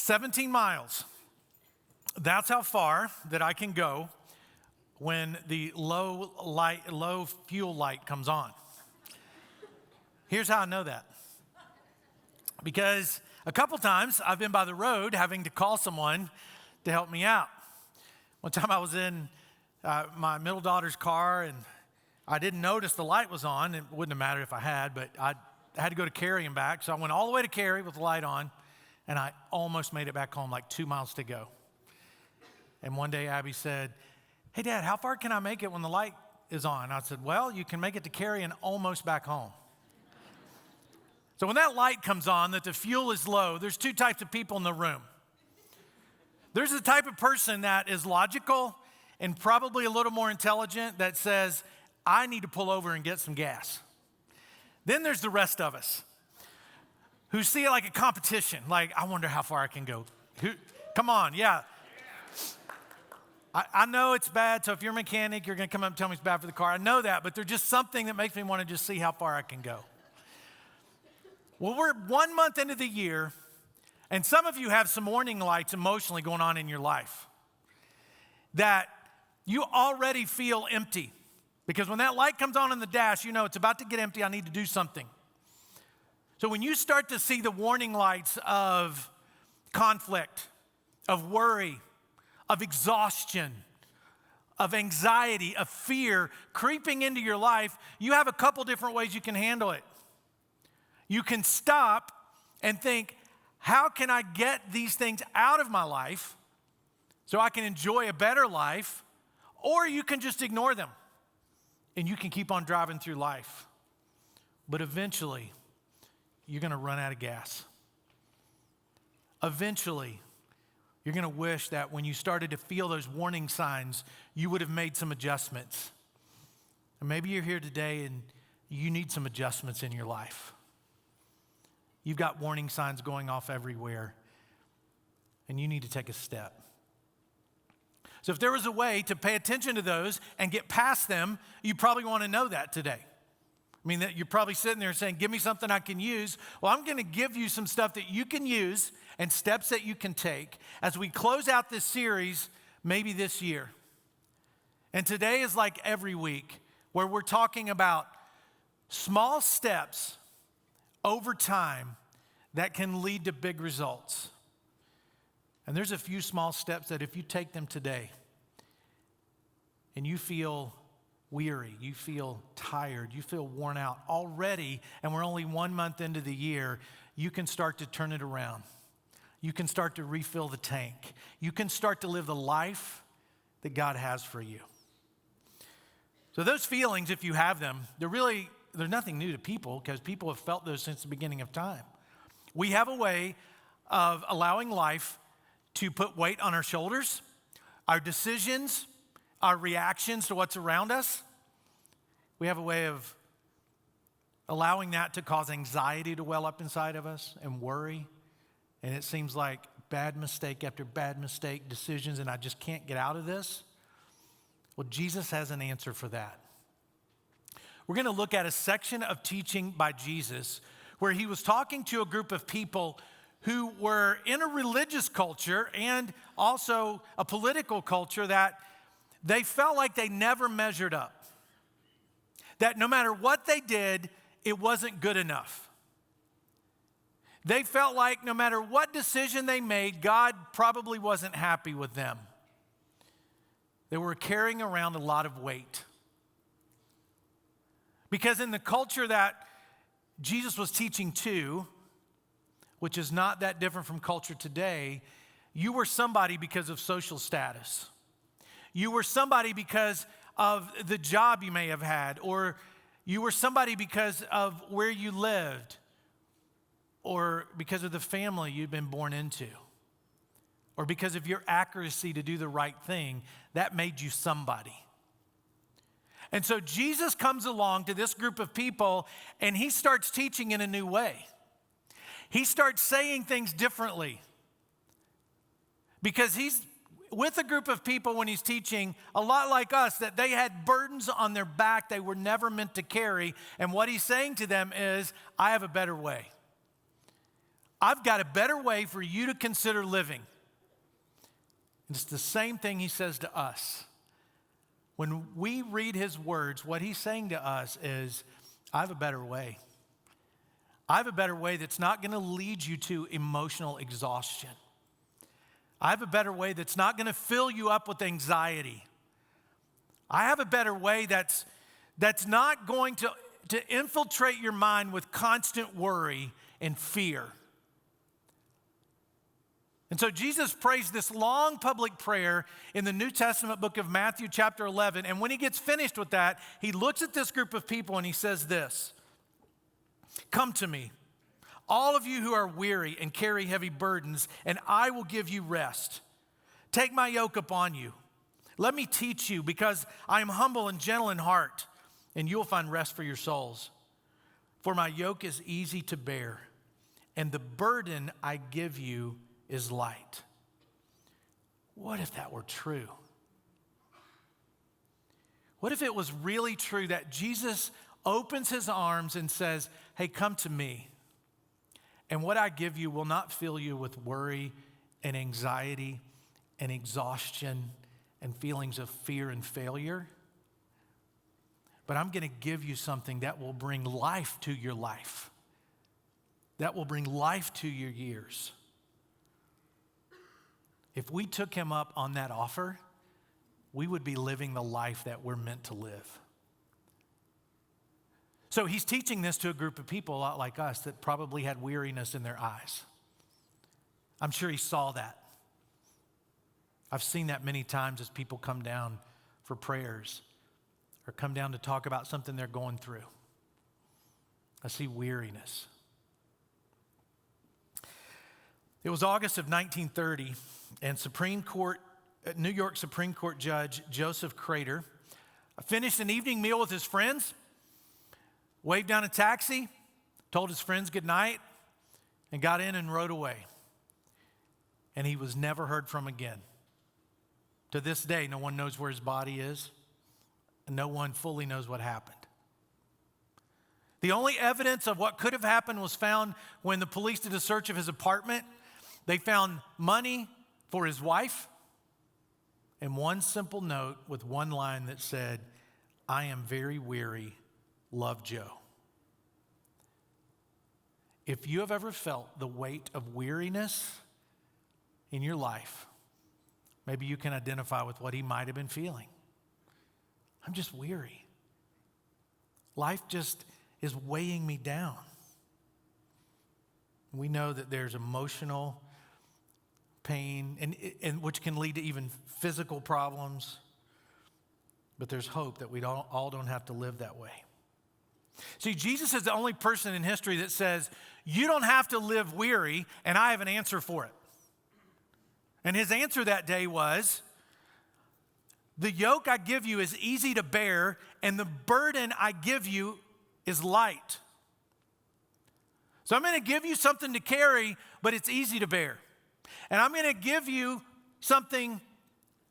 17 miles. That's how far that I can go when the low fuel light comes on. Here's how I know that. Because a couple times I've been by the road having to call someone to help me out. One time I was in my middle daughter's car and I didn't notice the light was on. It wouldn't have mattered if I had, but I had to go to Cary and back. So I went all the way to Cary with the light on, and I almost made it back home, like 2 miles to go. And one day Abby said, "Hey, Dad, how far can I make it when the light is on?" I said, "Well, you can make it to Cary and almost back home." So when that light comes on, that the fuel is low, there's two types of people in the room. There's the type of person that is logical and probably a little more intelligent that says, "I need to pull over and get some gas." Then there's the rest of us who see it like a competition. Like, I wonder how far I can go. Come on, yeah. I know it's bad, so if you're a mechanic, you're going to come up and tell me it's bad for the car. I know that, but there's just something that makes me want to just see how far I can go. Well, we're 1 month into the year, and some of you have some warning lights emotionally going on in your life that you already feel empty. Because when that light comes on in the dash, you know it's about to get empty, I need to do something. So when you start to see the warning lights of conflict, of worry, of exhaustion, of anxiety, of fear creeping into your life, you have a couple different ways you can handle it. You can stop and think, how can I get these things out of my life so I can enjoy a better life? Or you can just ignore them. And you can keep on driving through life. But eventually, you're going to run out of gas. Eventually, you're going to wish that when you started to feel those warning signs, you would have made some adjustments. And maybe you're here today and you need some adjustments in your life. You've got warning signs going off everywhere, and you need to take a step. So if there was a way to pay attention to those and get past them, you probably want to know that today. I mean, that you're probably sitting there saying, "Give me something I can use." Well, I'm going to give you some stuff that you can use and steps that you can take as we close out this series, maybe this year. And today is like every week where we're talking about small steps over time that can lead to big results. And there's a few small steps that if you take them today and you feel weary, you feel tired, you feel worn out already, and we're only 1 month into the year, you can start to turn it around. You can start to refill the tank. You can start to live the life that God has for you. So those feelings, if you have them, they're nothing new to people because people have felt those since the beginning of time. We have a way of allowing life to put weight on our shoulders, our decisions, our reactions to what's around us. We have a way of allowing that to cause anxiety to well up inside of us and worry. And it seems like bad mistake after bad mistake, decisions, and I just can't get out of this. Well, Jesus has an answer for that. We're going to look at a section of teaching by Jesus where he was talking to a group of people who were in a religious culture and also a political culture that they felt like they never measured up. That no matter what they did, it wasn't good enough. They felt like no matter what decision they made, God probably wasn't happy with them. They were carrying around a lot of weight. Because in the culture that Jesus was teaching to, which is not that different from culture today, you were somebody because of social status. You were somebody because of the job you may have had, or you were somebody because of where you lived, or because of the family you'd been born into, or because of your accuracy to do the right thing. That made you somebody. And so Jesus comes along to this group of people and he starts teaching in a new way. He starts saying things differently because he's with a group of people when he's teaching a lot like us, that they had burdens on their back they were never meant to carry. And what he's saying to them is, I have a better way. I've got a better way for you to consider living. And it's the same thing he says to us. When we read his words, what he's saying to us is, I have a better way. I have a better way that's not going to lead you to emotional exhaustion. I have a better way that's not going to fill you up with anxiety. I have a better way that's not going to infiltrate your mind with constant worry and fear. And so Jesus prays this long public prayer in the New Testament book of Matthew chapter 11. And when he gets finished with that, he looks at this group of people and he says this, "Come to me, all of you who are weary and carry heavy burdens, and I will give you rest. Take my yoke upon you. Let me teach you, because I am humble and gentle in heart, and you will find rest for your souls. For my yoke is easy to bear, and the burden I give you is light." What if that were true? What if it was really true that Jesus opens his arms and says, "Hey, come to me, and what I give you will not fill you with worry and anxiety and exhaustion and feelings of fear and failure, but I'm going to give you something that will bring life to your life, that will bring life to your years." If we took him up on that offer, we would be living the life that we're meant to live. So he's teaching this to a group of people a lot like us that probably had weariness in their eyes. I'm sure he saw that. I've seen that many times as people come down for prayers or come down to talk about something they're going through. I see weariness. It was August of 1930, and New York Supreme Court Judge Joseph Crater finished an evening meal with his friends, waved down a taxi, told his friends good night, and got in and rode away. And he was never heard from again. To this day, no one knows where his body is, and no one fully knows what happened. The only evidence of what could have happened was found when the police did a search of his apartment. They found money for his wife and one simple note with one line that said, "I am very weary, love, Joe." If you have ever felt the weight of weariness in your life, maybe you can identify with what he might have been feeling. I'm just weary. Life just is weighing me down. We know that there's emotional pain, and which can lead to even physical problems. But there's hope that we all don't have to live that way. See, Jesus is the only person in history that says, you don't have to live weary, and I have an answer for it. And his answer that day was, the yoke I give you is easy to bear, and the burden I give you is light. So I'm going to give you something to carry, but it's easy to bear. And I'm going to give you something,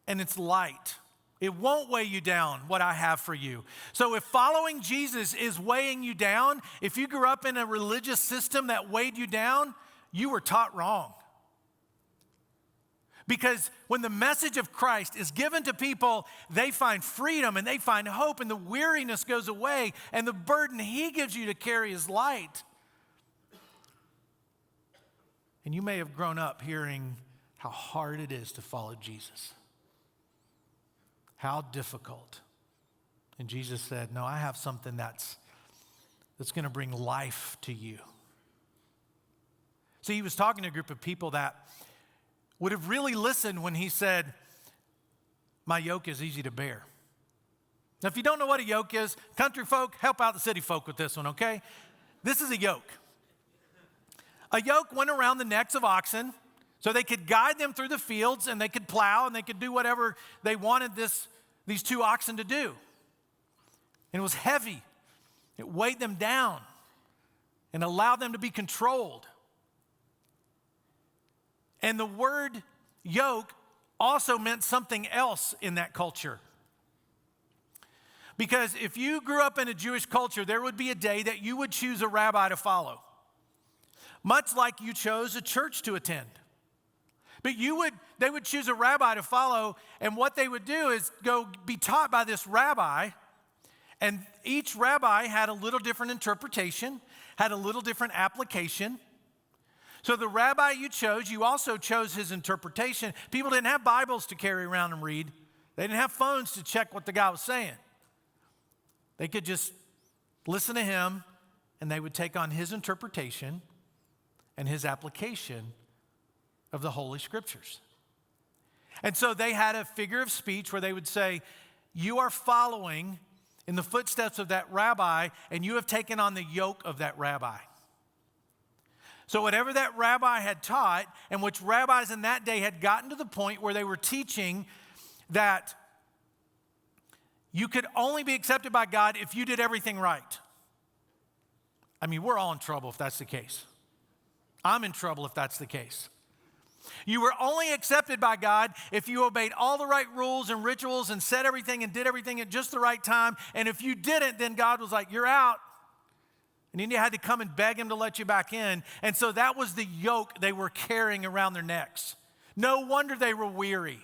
and it's light. It won't weigh you down, what I have for you. So if following Jesus is weighing you down, if you grew up in a religious system that weighed you down, you were taught wrong. Because when the message of Christ is given to people, they find freedom and they find hope, and the weariness goes away, and the burden he gives you to carry is light. And you may have grown up hearing how hard it is to follow Jesus. How difficult. And Jesus said, no, I have something that's going to bring life to you. See, he was talking to a group of people that would have really listened when he said, my yoke is easy to bear. Now, if you don't know what a yoke is, country folk, help out the city folk with this one, okay? This is a yoke. A yoke went around the necks of oxen so they could guide them through the fields, and they could plow, and they could do whatever they wanted these two oxen to do. And it was heavy. It weighed them down and allowed them to be controlled. And the word yoke also meant something else in that culture. Because if you grew up in a Jewish culture, there would be a day that you would choose a rabbi to follow. much like you chose a church to attend. But they would choose a rabbi to follow, and what they would do is go be taught by this rabbi, and each rabbi had a little different interpretation, had a little different application. So the rabbi you chose, you also chose his interpretation. People didn't have Bibles to carry around and read. They didn't have phones to check what the guy was saying. They could just listen to him, and they would take on his interpretation and his application of the Holy Scriptures. And so they had a figure of speech where they would say, you are following in the footsteps of that rabbi, and you have taken on the yoke of that rabbi. So whatever that rabbi had taught, and which rabbis in that day had gotten to the point where they were teaching that you could only be accepted by God if you did everything right. I mean, we're all in trouble if that's the case. I'm in trouble if that's the case. You were only accepted by God if you obeyed all the right rules and rituals and said everything and did everything at just the right time. And if you didn't, then God was like, you're out. And then you had to come and beg him to let you back in. And so that was the yoke they were carrying around their necks. No wonder they were weary.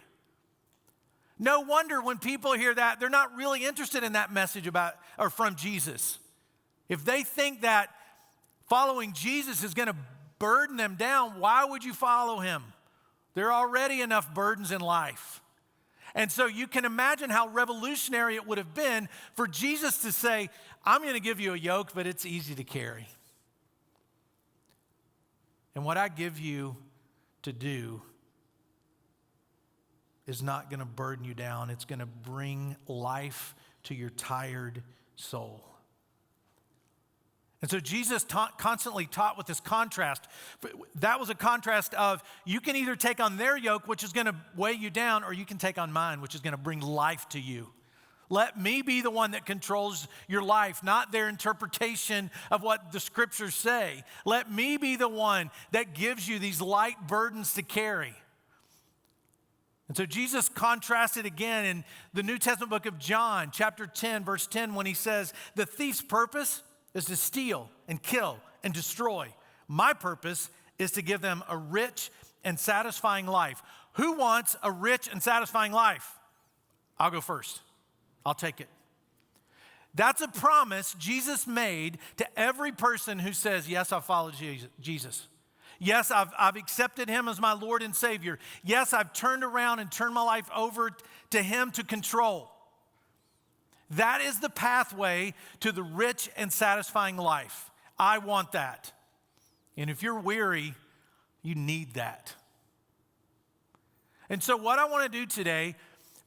No wonder when people hear that, they're not really interested in that message about or from Jesus. If they think that following Jesus is going to burden them down, why would you follow him? There are already enough burdens in life. And so you can imagine how revolutionary it would have been for Jesus to say, I'm going to give you a yoke, but it's easy to carry. And what I give you to do is not going to burden you down. It's going to bring life to your tired soul. And so Jesus constantly taught with this contrast. That was a contrast of you can either take on their yoke, which is going to weigh you down, or you can take on mine, which is going to bring life to you. Let me be the one that controls your life, not their interpretation of what the scriptures say. Let me be the one that gives you these light burdens to carry. And so Jesus contrasted again in the New Testament book of John, chapter 10, verse 10, when he says, the thief's purpose is to steal and kill and destroy. My purpose is to give them a rich and satisfying life. Who wants a rich and satisfying life? I'll go first. I'll take it. That's a promise Jesus made to every person who says, yes, I'll follow Jesus. Yes, I've accepted him as my Lord and Savior. Yes, I've turned around and turned my life over to him to control. That is the pathway to the rich and satisfying life. I want that. And if you're weary, you need that. And so what I want to do today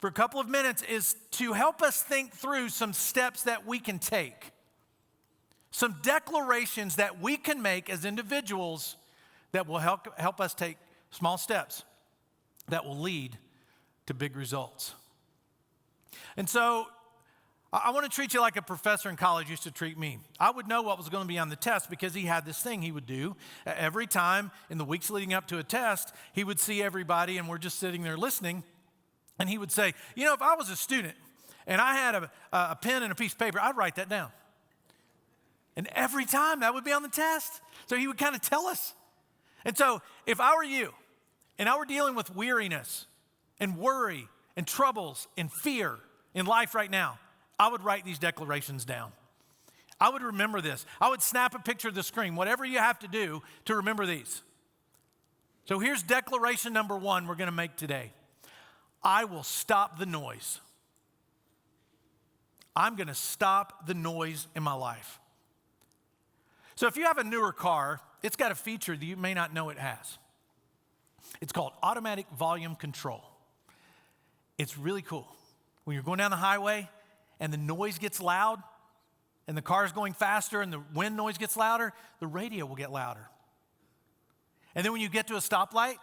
for a couple of minutes is to help us think through some steps that we can take. Some declarations that we can make as individuals that will help us take small steps that will lead to big results. And so I want to treat you like a professor in college used to treat me. I would know what was going to be on the test because he had this thing he would do. Every time in the weeks leading up to a test, he would see everybody and we're just sitting there listening. And he would say, you know, if I was a student and I had a pen and a piece of paper, I'd write that down. And every time that would be on the test. So he would kind of tell us. And so if I were you and I were dealing with weariness and worry and troubles and fear in life right now, I would write these declarations down. I would remember this. I would snap a picture of the screen, whatever you have to do to remember these. So here's declaration number 1 we're going to make today. I will stop the noise. I'm going to stop the noise in my life. So if you have a newer car, it's got a feature that you may not know it has. It's called automatic volume control. It's really cool. When you're going down the highway and the noise gets loud and the car's going faster and the wind noise gets louder, the radio will get louder. And then when you get to a stoplight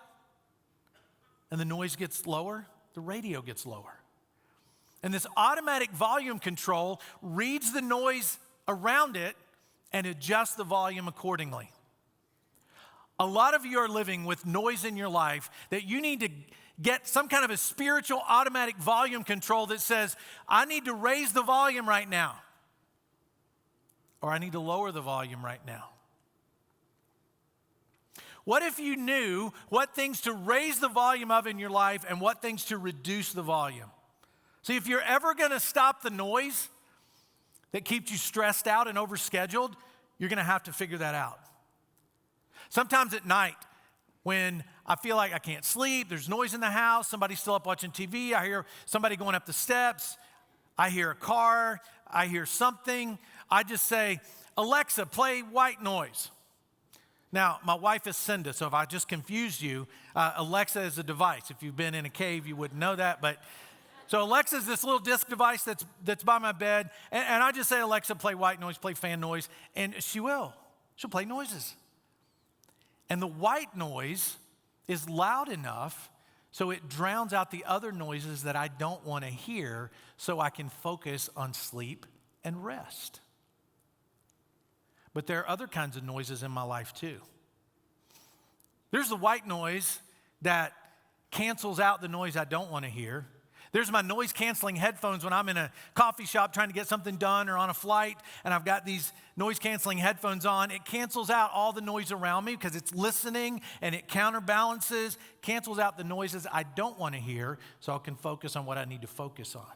and the noise gets lower, the radio gets lower. And this automatic volume control reads the noise around it and adjusts the volume accordingly. A lot of you are living with noise in your life that you need to get some kind of a spiritual automatic volume control that says, I need to raise the volume right now, or I need to lower the volume right now. What if you knew what things to raise the volume of in your life and what things to reduce the volume? See, if you're ever going to stop the noise that keeps you stressed out and overscheduled, you're going to have to figure that out. Sometimes at night, when I feel like I can't sleep, there's noise in the house, somebody's still up watching TV, I hear somebody going up the steps, I hear a car, I hear something, I just say, Alexa, play white noise. Now, my wife is Cinda, so if I just confused you, Alexa is a device. If you've been in a cave, you wouldn't know that, but so Alexa is this little disc device that's by my bed, and I just say, Alexa, play white noise, play fan noise, and she will. She'll play noises. And the white noise is loud enough so it drowns out the other noises that I don't want to hear so I can focus on sleep and rest. But there are other kinds of noises in my life too. There's the white noise that cancels out the noise I don't want to hear. There's my noise canceling headphones when I'm in a coffee shop trying to get something done or on a flight and I've got these noise canceling headphones on. It cancels out all the noise around me because it's listening and it counterbalances, cancels out the noises I don't want to hear so I can focus on what I need to focus on.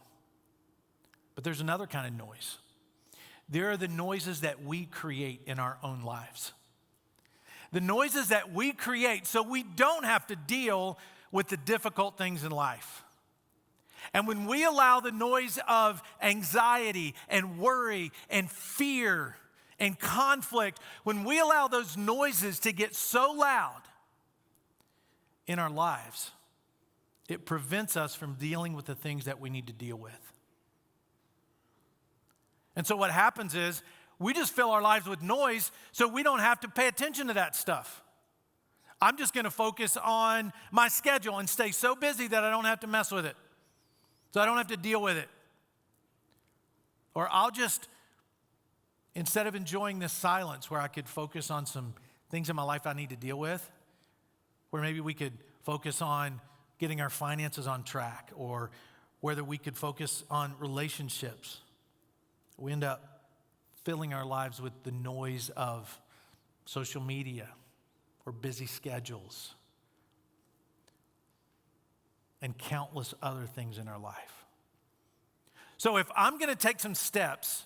But there's another kind of noise. There are the noises that we create in our own lives. The noises that we create so we don't have to deal with the difficult things in life. And when we allow the noise of anxiety and worry and fear and conflict, when we allow those noises to get so loud in our lives, it prevents us from dealing with the things that we need to deal with. And so what happens is we just fill our lives with noise so we don't have to pay attention to that stuff. I'm just going to focus on my schedule and stay so busy that I don't have to mess with it. So I don't have to deal with it. Or I'll just, instead of enjoying this silence where I could focus on some things in my life I need to deal with, where maybe we could focus on getting our finances on track, or whether we could focus on relationships, we end up filling our lives with the noise of social media or busy schedules and countless other things in our life. So if I'm going to take some steps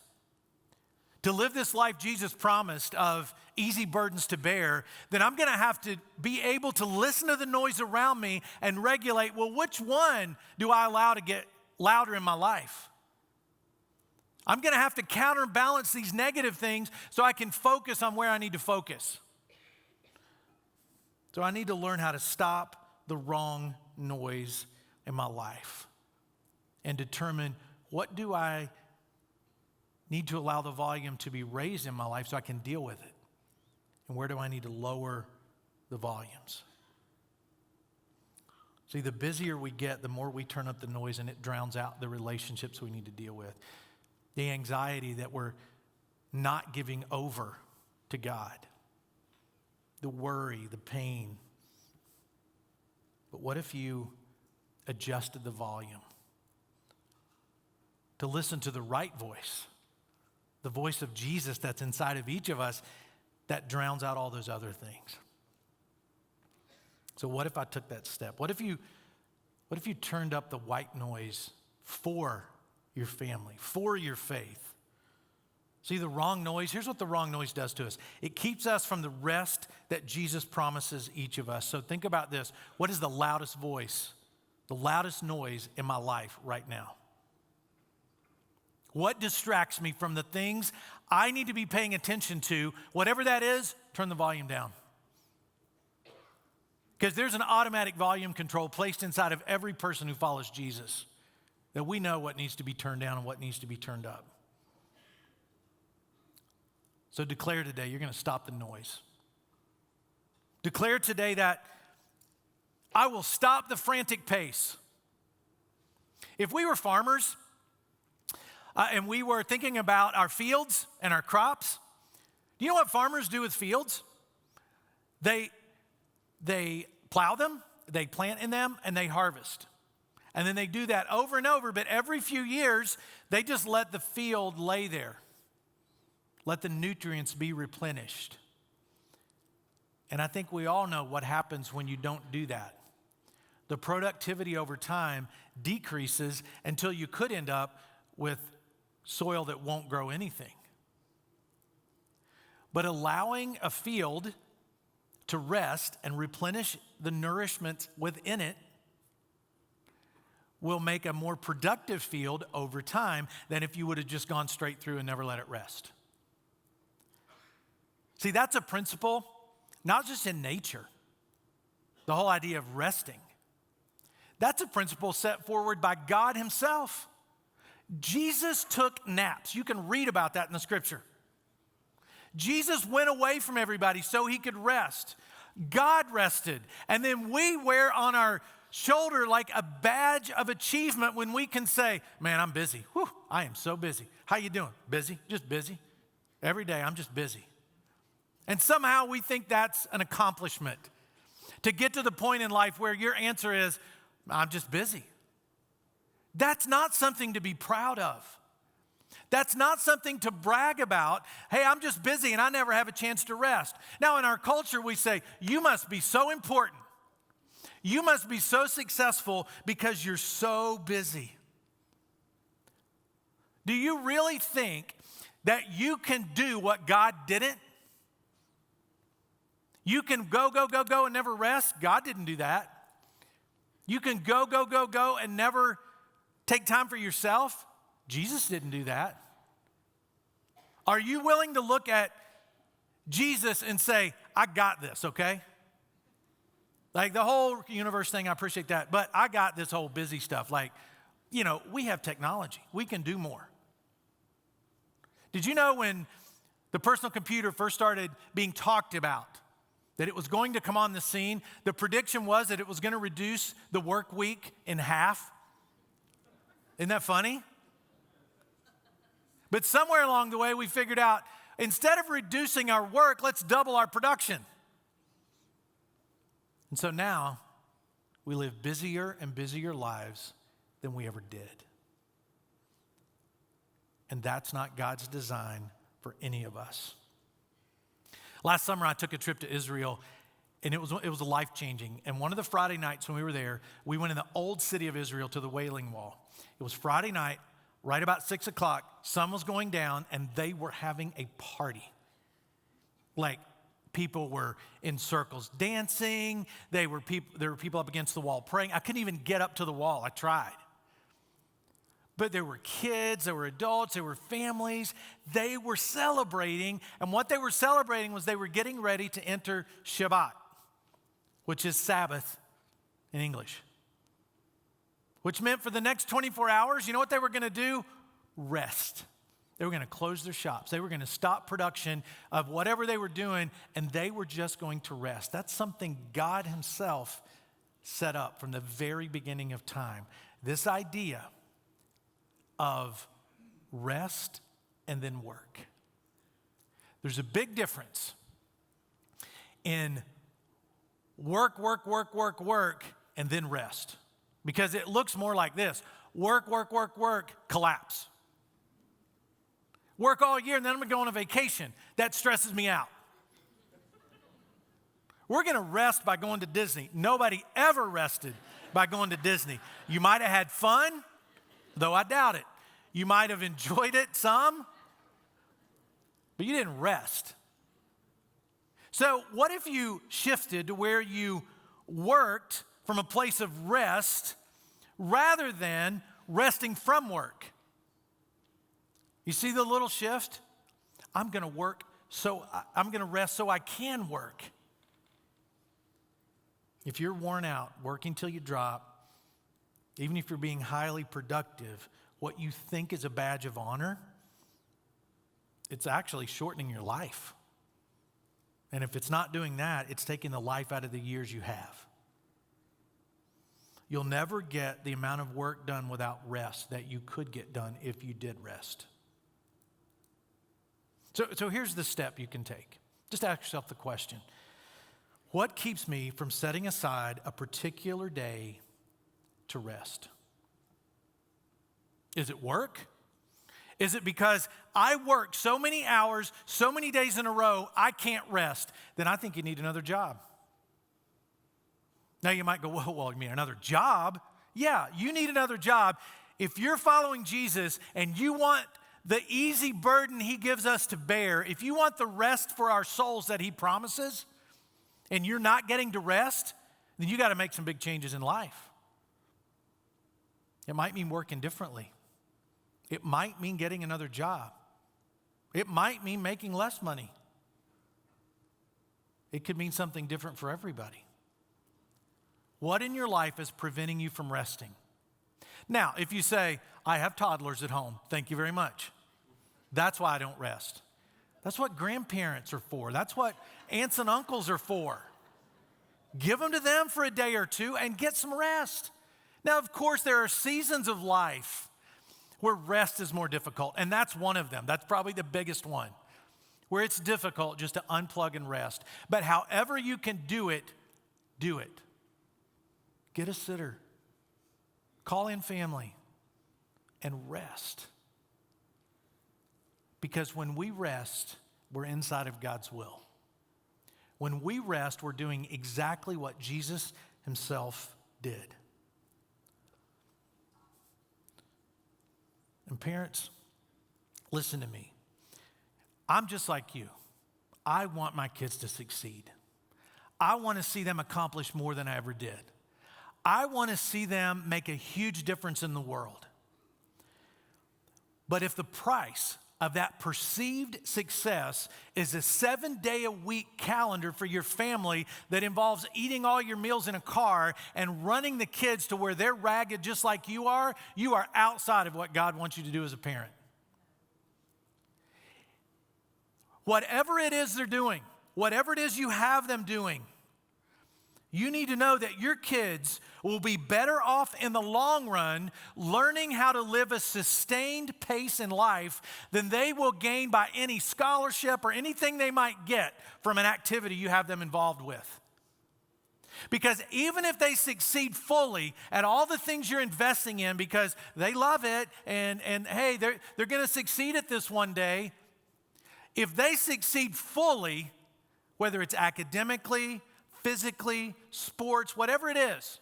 to live this life Jesus promised of easy burdens to bear, then I'm going to have to be able to listen to the noise around me and regulate, well, which one do I allow to get louder in my life? I'm going to have to counterbalance these negative things so I can focus on where I need to focus. So I need to learn how to stop the wrong noise in my life and determine what do I need to allow the volume to be raised in my life so I can deal with it, and where do I need to lower the volumes. See, the busier we get, the more we turn up the noise, and it drowns out the relationships we need to deal with. The anxiety that we're not giving over to God. The worry, the pain. But what if you adjusted the volume to listen to the right voice, the voice of Jesus that's inside of each of us that drowns out all those other things? So what if I took that step? What if you turned up the white noise for your family, for your faith? See, the wrong noise, here's what the wrong noise does to us. It keeps us from the rest that Jesus promises each of us. So think about this. What is the loudest voice, the loudest noise in my life right now? What distracts me from the things I need to be paying attention to? Whatever that is, turn the volume down. Because there's an automatic volume control placed inside of every person who follows Jesus, that we know what needs to be turned down and what needs to be turned up. So declare today you're going to stop the noise. Declare today that I will stop the frantic pace. If we were farmers and we were thinking about our fields and our crops, do you know what farmers do with fields? They plow them, they plant in them, and they harvest. And then they do that over and over, but every few years, they just let the field lay there. Let the nutrients be replenished. And I think we all know what happens when you don't do that. The productivity over time decreases until you could end up with soil that won't grow anything. But allowing a field to rest and replenish the nourishment within it will make a more productive field over time than if you would have just gone straight through and never let it rest. See, that's a principle, not just in nature, the whole idea of resting. That's a principle set forward by God himself. Jesus took naps. You can read about that in the scripture. Jesus went away from everybody so he could rest. God rested. And then we wear on our shoulder like a badge of achievement when we can say, man, I'm busy. Whew, I am so busy. How you doing? Busy? Just busy. Every day I'm just busy. And somehow we think that's an accomplishment. To get to the point in life where your answer is, I'm just busy. That's not something to be proud of. That's not something to brag about. Hey, I'm just busy and I never have a chance to rest. Now, in our culture, we say, you must be so important. You must be so successful because you're so busy. Do you really think that you can do what God didn't? You can go and never rest? God didn't do that. You can go and never take time for yourself? Jesus didn't do that. Are you willing to look at Jesus and say, I got this, okay? Like the whole universe thing, I appreciate that, but I got this whole busy stuff. Like, you know, we have technology. We can do more. Did you know when the personal computer first started being talked about, that it was going to come on the scene, the prediction was that it was going to reduce the work week in half? Isn't that funny? But somewhere along the way, we figured out, instead of reducing our work, let's double our production. And so now, we live busier and busier lives than we ever did. And that's not God's design for any of us. Last summer, I took a trip to Israel, and it was life-changing. And one of the Friday nights when we were there, we went in the old city of Israel to the Wailing Wall. It was Friday night, right about 6 o'clock. Sun was going down, and they were having a party. Like, people were in circles dancing. There were people up against the wall praying. I couldn't even get up to the wall. I tried. But there were kids, there were adults, there were families. They were celebrating, and what they were celebrating was they were getting ready to enter Shabbat, which is Sabbath in English. Which meant for the next 24 hours, you know what they were going to do? Rest. They were going to close their shops. They were going to stop production of whatever they were doing, and they were just going to rest. That's something God himself set up from the very beginning of time. This idea of rest and then work. There's a big difference in work, and then rest. Because it looks more like this. Work, collapse. Work all year and then I'm going to go on a vacation. That stresses me out. We're going to rest by going to Disney. Nobody ever rested by going to Disney. You might have had fun, though I doubt it. You might have enjoyed it some, but you didn't rest. So what if you shifted to where you worked from a place of rest rather than resting from work? You see the little shift? I'm going to rest so I can work. If you're worn out, working till you drop, even if you're being highly productive, what you think is a badge of honor, it's actually shortening your life. And if it's not doing that, it's taking the life out of the years you have. You'll never get the amount of work done without rest that you could get done if you did rest. So here's the step you can take. Just ask yourself the question, what keeps me from setting aside a particular day to rest? Is it work? Is it because I work so many hours, so many days in a row, I can't rest? Then I think you need another job. Now you might go, well, you mean another job? Yeah, you need another job. If you're following Jesus and you want the easy burden he gives us to bear, if you want the rest for our souls that he promises, and you're not getting to rest, then you got to make some big changes in life. It might mean working differently. It might mean getting another job. It might mean making less money. It could mean something different for everybody. What in your life is preventing you from resting? Now, if you say, I have toddlers at home, thank you very much. That's why I don't rest. That's what grandparents are for. That's what aunts and uncles are for. Give them to them for a day or two and get some rest. Now, of course, there are seasons of life where rest is more difficult, and that's one of them. That's probably the biggest one, where it's difficult just to unplug and rest. But however you can do it, do it. Get a sitter. Call in family and rest. Because when we rest, we're inside of God's will. When we rest, we're doing exactly what Jesus himself did. And parents, listen to me. I'm just like you. I want my kids to succeed. I want to see them accomplish more than I ever did. I want to see them make a huge difference in the world. But if the price of that perceived success is a 7-day-a-week calendar for your family that involves eating all your meals in a car and running the kids to where they're ragged just like you are outside of what God wants you to do as a parent. Whatever it is they're doing, whatever it is you have them doing, you need to know that your kids will be better off in the long run learning how to live a sustained pace in life than they will gain by any scholarship or anything they might get from an activity you have them involved with. Because even if they succeed fully at all the things you're investing in because they love it and hey, they're going to succeed at this one day, if they succeed fully, whether it's academically, physically, sports, whatever it is,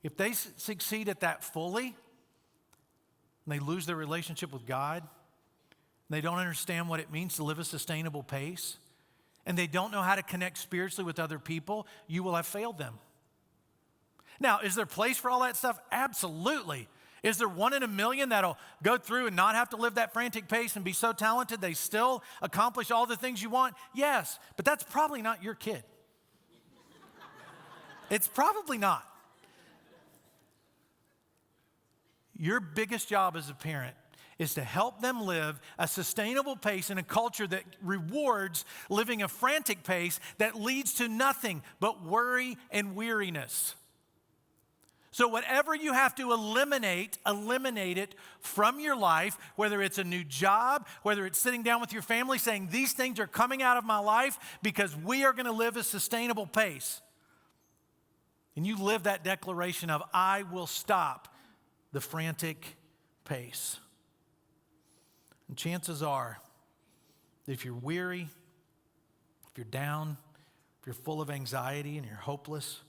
if they succeed at that fully, and they lose their relationship with God, and they don't understand what it means to live a sustainable pace, and they don't know how to connect spiritually with other people, you will have failed them. Now, is there place for all that stuff? Absolutely. Is there 1 in a million that'll go through and not have to live that frantic pace and be so talented they still accomplish all the things you want? Yes, but that's probably not your kid. It's probably not. Your biggest job as a parent is to help them live a sustainable pace in a culture that rewards living a frantic pace that leads to nothing but worry and weariness. So whatever you have to eliminate it from your life, whether it's a new job, whether it's sitting down with your family saying, these things are coming out of my life because we are going to live a sustainable pace. And you live that declaration of, I will stop the frantic pace. And chances are that if you're weary, if you're down, if you're full of anxiety and you're hopeless,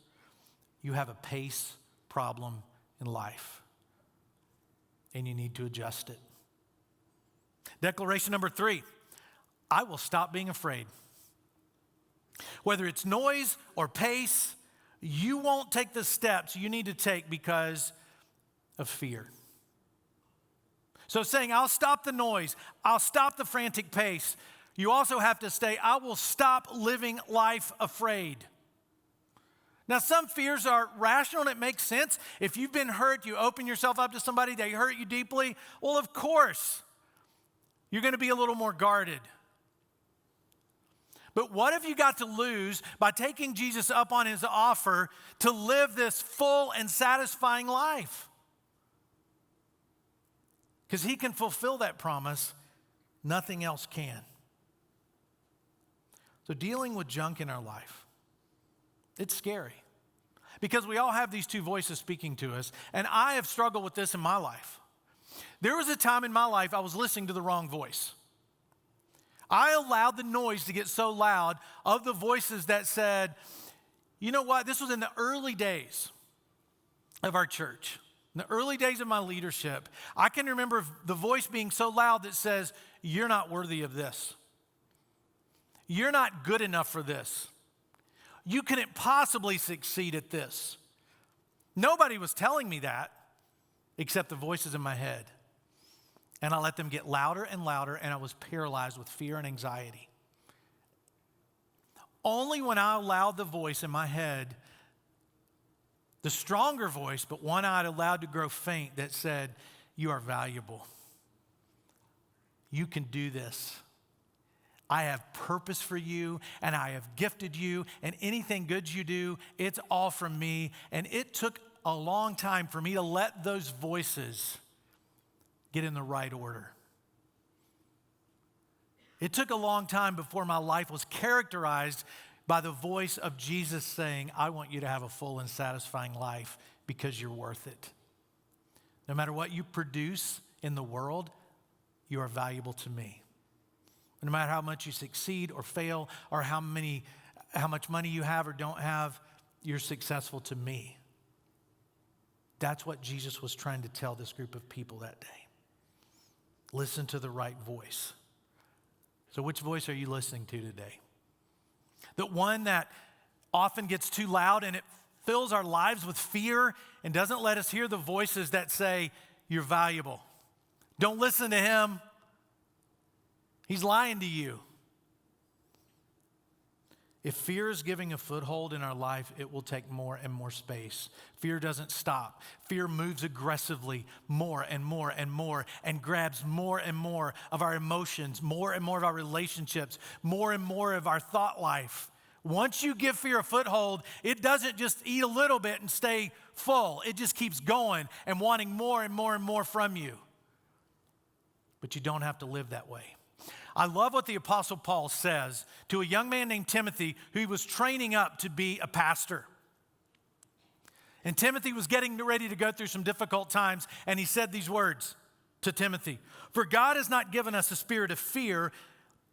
you have a pace problem in life. And you need to adjust it. Declaration number 3, I will stop being afraid. Whether it's noise or pace, you won't take the steps you need to take because of fear. So saying, I'll stop the noise, I'll stop the frantic pace, you also have to say, I will stop living life afraid. Now, some fears are rational and it makes sense. If you've been hurt, you open yourself up to somebody, they hurt you deeply, well, of course, you're going to be a little more guarded. But what have you got to lose by taking Jesus up on his offer to live this full and satisfying life? Because he can fulfill that promise, nothing else can. So dealing with junk in our life, it's scary. Because we all have these two voices speaking to us, and I have struggled with this in my life. There was a time in my life I was listening to the wrong voice. I allowed the noise to get so loud of the voices that said, you know what? This was in the early days of our church. In the early days of my leadership, I can remember the voice being so loud that says, you're not worthy of this. You're not good enough for this. You couldn't possibly succeed at this. Nobody was telling me that except the voices in my head. And I let them get louder and louder, and I was paralyzed with fear and anxiety. Only when I allowed the voice in my head, the stronger voice, but one I'd allowed to grow faint, that said, you are valuable. You can do this. I have purpose for you, and I have gifted you, and anything good you do, it's all from me. And it took a long time for me to let those voices get in the right order. It took a long time before my life was characterized by the voice of Jesus saying, I want you to have a full and satisfying life because you're worth it. No matter what you produce in the world, you are valuable to me. No matter how much you succeed or fail or how much money you have or don't have, you're successful to me. That's what Jesus was trying to tell this group of people that day. Listen to the right voice. So which voice are you listening to today? The one that often gets too loud and it fills our lives with fear and doesn't let us hear the voices that say, you're valuable. Don't listen to him. He's lying to you. If fear is giving a foothold in our life, it will take more and more space. Fear doesn't stop. Fear moves aggressively more and more and more and grabs more and more of our emotions, more and more of our relationships, more and more of our thought life. Once you give fear a foothold, it doesn't just eat a little bit and stay full. It just keeps going and wanting more and more and more from you. But you don't have to live that way. I love what the Apostle Paul says to a young man named Timothy who he was training up to be a pastor. And Timothy was getting ready to go through some difficult times, and he said these words to Timothy, "For God has not given us a spirit of fear,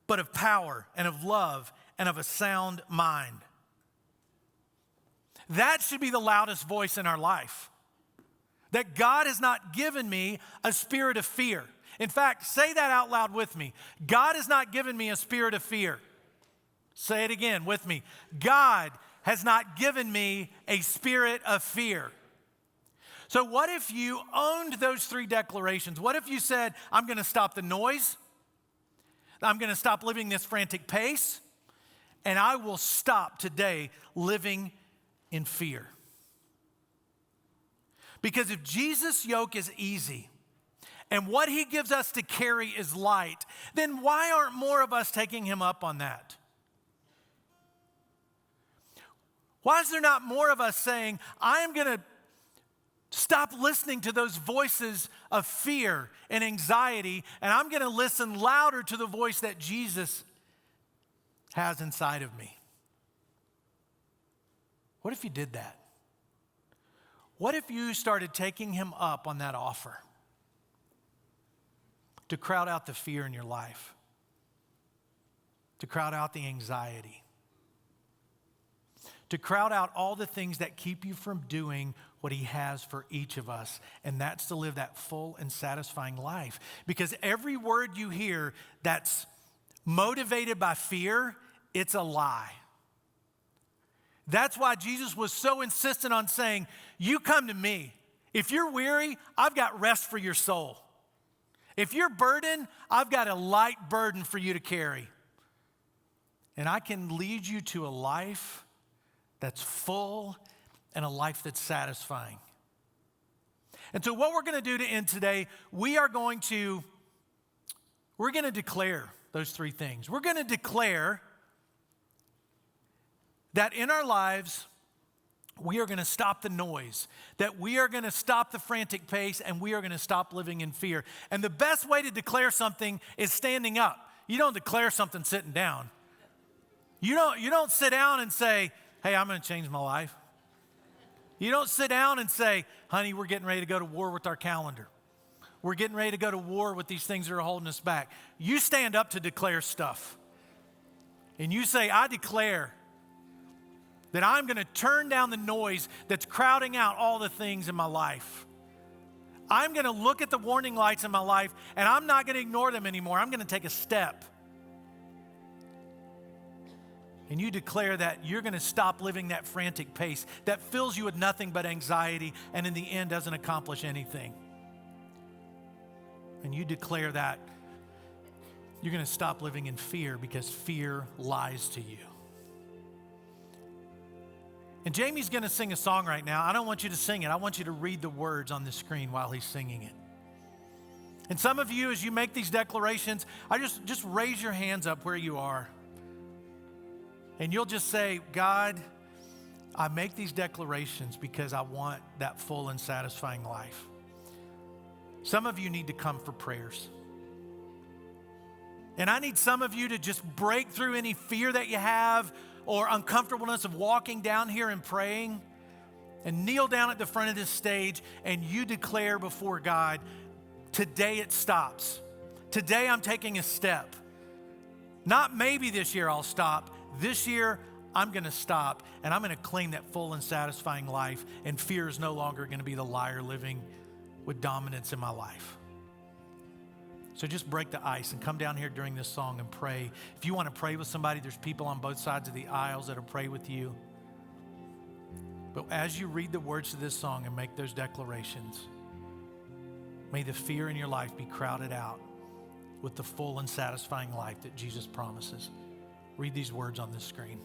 but of power and of love and of a sound mind." That should be the loudest voice in our life. That God has not given me a spirit of fear. In fact, say that out loud with me. God has not given me a spirit of fear. Say it again with me. God has not given me a spirit of fear. So what if you owned those three declarations? What if you said, I'm going to stop the noise, I'm going to stop living this frantic pace, and I will stop today living in fear? Because if Jesus' yoke is easy, and what he gives us to carry is light, then why aren't more of us taking him up on that? Why is there not more of us saying, I am going to stop listening to those voices of fear and anxiety, and I'm going to listen louder to the voice that Jesus has inside of me? What if you did that? What if you started taking him up on that offer to crowd out the fear in your life, to crowd out the anxiety, to crowd out all the things that keep you from doing what he has for each of us, and that's to live that full and satisfying life? Because every word you hear that's motivated by fear, it's a lie. That's why Jesus was so insistent on saying, you come to me. If you're weary, I've got rest for your soul. If you're burdened, I've got a light burden for you to carry. And I can lead you to a life that's full and a life that's satisfying. And so what we're going to do to end today, we're going to declare those three things. We're going to declare that in our lives, we are going to stop the noise, that we are going to stop the frantic pace, and we are going to stop living in fear. And the best way to declare something is standing up. You don't declare something sitting down. You don't sit down and say, hey, I'm going to change my life. You don't sit down and say, honey, we're getting ready to go to war with our calendar. we're getting ready to go to war with these things that are holding us back. You stand up to declare stuff. And you say, I declare that I'm going to turn down the noise that's crowding out all the things in my life. I'm going to look at the warning lights in my life, and I'm not going to ignore them anymore. I'm going to take a step. And you declare that you're going to stop living that frantic pace that fills you with nothing but anxiety and in the end doesn't accomplish anything. And you declare that you're going to stop living in fear because fear lies to you. And Jamie's going to sing a song right now. I don't want you to sing it. I want you to read the words on the screen while he's singing it. And some of you, as you make these declarations, just raise your hands up where you are. And you'll just say, God, I make these declarations because I want that full and satisfying life. Some of you need to come for prayers. And I need some of you to just break through any fear that you have or uncomfortableness of walking down here and praying and kneel down at the front of this stage and you declare before God, today it stops. Today I'm taking a step. Not maybe this year I'll stop. This year I'm going to stop and I'm going to claim that full and satisfying life, and fear is no longer going to be the liar living with dominance in my life. So just break the ice and come down here during this song and pray. If you want to pray with somebody, there's people on both sides of the aisles that'll pray with you. But as you read the words to this song and make those declarations, may the fear in your life be crowded out with the full and satisfying life that Jesus promises. Read these words on this screen.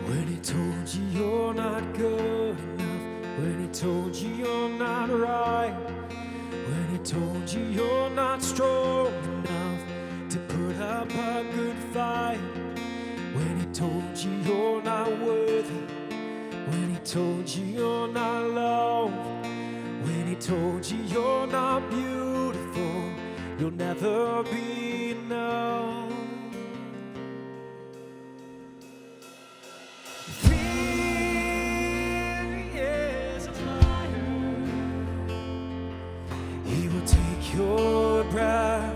When he told you you're not good enough, when he told you you're not right, when he told you you're not strong enough to put up a good fight, when he told you you're not worthy, when he told you you're not loved, when he told you you're not beautiful, you'll never be enough. Your breath,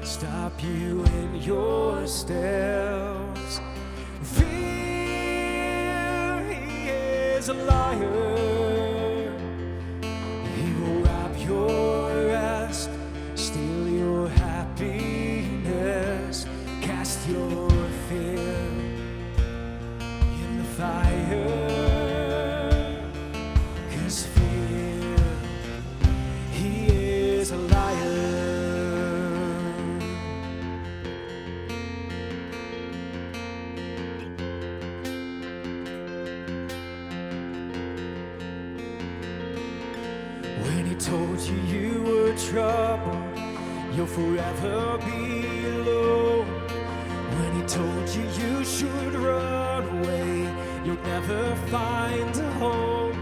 stop you in your steps. Fear, he is a liar. He will rob your rest, steal your happiness, cast your fear in the fire. 'Cause fear, he is a liar. When he told you you were trouble, you'll forever be alone. When he told you you should run away, you'll never find a home.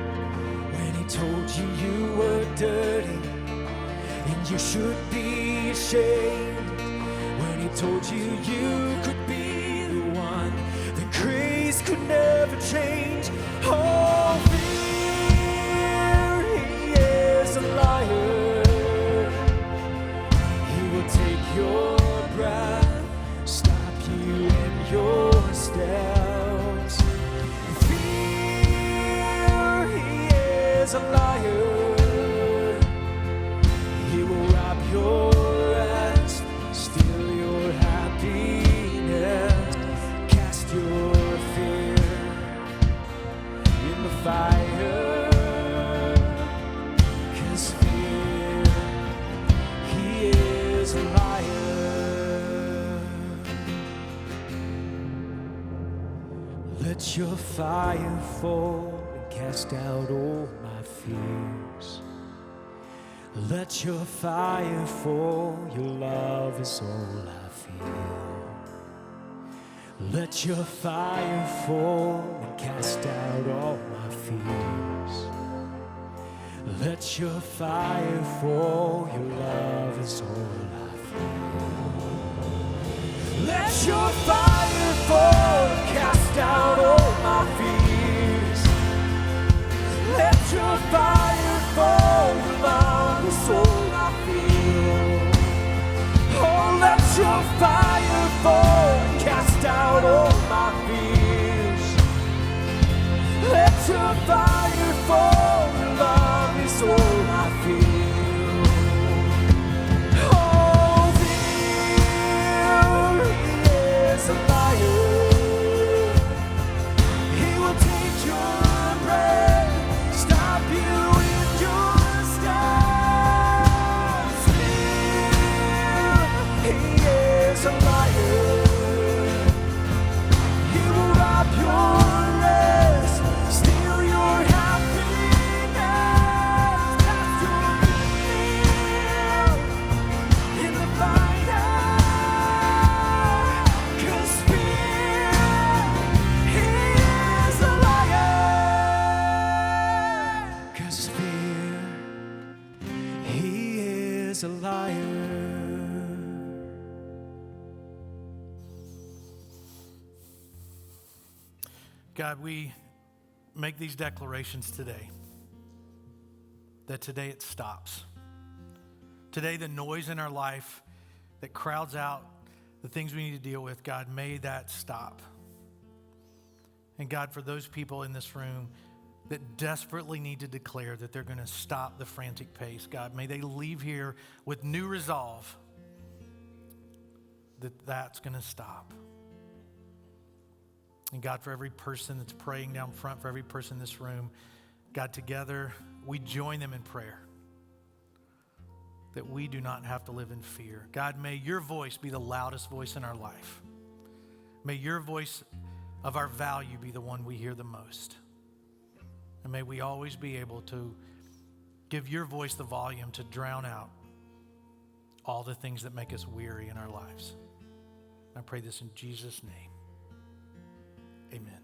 When he told you you were dirty and you should be ashamed, when he told you you could be the one that grace could never change. Oh, fear, he is a liar. He will take your breath, stop you in your steps. Fear, he is a liar. He will rob your rest, steal your happiness, cast your fear in the fire. 'Cause fear, he is a liar. Let your fire fall and cast out all my fears. Let your fire fall, your love is all I feel. Let your fire fall and cast out all my fears. Let your fire fall, your love is all I feel. Let your fire fall and cast out all my fears. Let your fire fall, your love is all I feel. Oh, let your fire fall and cast out all my fears. Let your fire fall, your love is all I feel. Oh, there is a liar. He will take your breath, stop you in your steps. He is a liar. He will rob your rest, steal your happiness. That's your will in the fire. 'Cause fear, he is a liar. 'Cause fear, he is a liar. God, we make these declarations today, that today it stops. Today, the noise in our life that crowds out the things we need to deal with, God, may that stop. And God, for those people in this room that desperately need to declare that they're going to stop the frantic pace, God, may they leave here with new resolve that that's going to stop. And God, for every person that's praying down front, for every person in this room, God, together we join them in prayer that we do not have to live in fear. God, may your voice be the loudest voice in our life. May your voice of our value be the one we hear the most. And may we always be able to give your voice the volume to drown out all the things that make us weary in our lives. I pray this in Jesus' name. Amen.